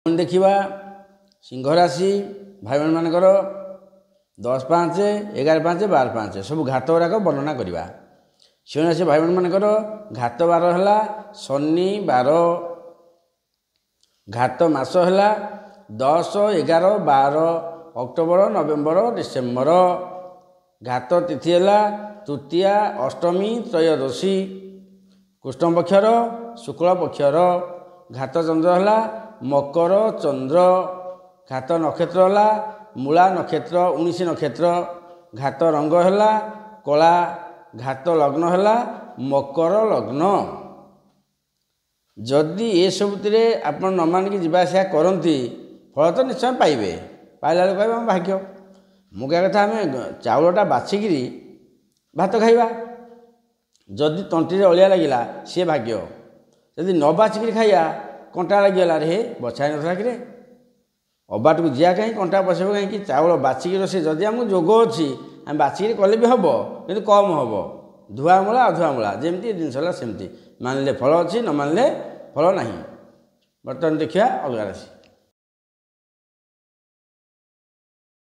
देखा सिंह राशि भाई बहन मानकर 10, 5, 11, 5, 12, 5 सब घात गुराक वर्णना करवा। सिंह राशि भाई बहन मानकर घात बार है शनि बार, घात मास है 10, 11, 12 अक्टोबर, नवेम्बर, डिसेम्बर। घात तिथि है तृतीया, अष्टमी, त्रयोदशी कृष्ण पक्षर शुक्ल पक्षर। घात चंद्र है मकर चंद्र। घात नक्षत्र है मूला नक्षत्र 19 नक्षत्र। घात रंग है कला। घात लग्न है मकर लग्न। जदि ये सबुति आप न मानिक जावासिया करती फल तो निश्चय पाइबे। पाइला बेलू कह भाग्य। मु कह कथा आम चाउलटा बाछिक भात खाइबा। जदि तंटी अलिया लगिला सी भाग्य। जदि न बाछिक खाइया कंटा लगिगला रे बछा नथा कि अबाट को जिया कहीं कंटा बसब कहीं चाउल बाछिक रोसे जदि आमको जोग अच्छी आम बाछिक कले भी हम कि कम हम धुआ मूला अधुआ मूला जमी जिनस सेमती मानले फल अच्छी न मानले फल ना। बर्तमान देखिए अलग राशि।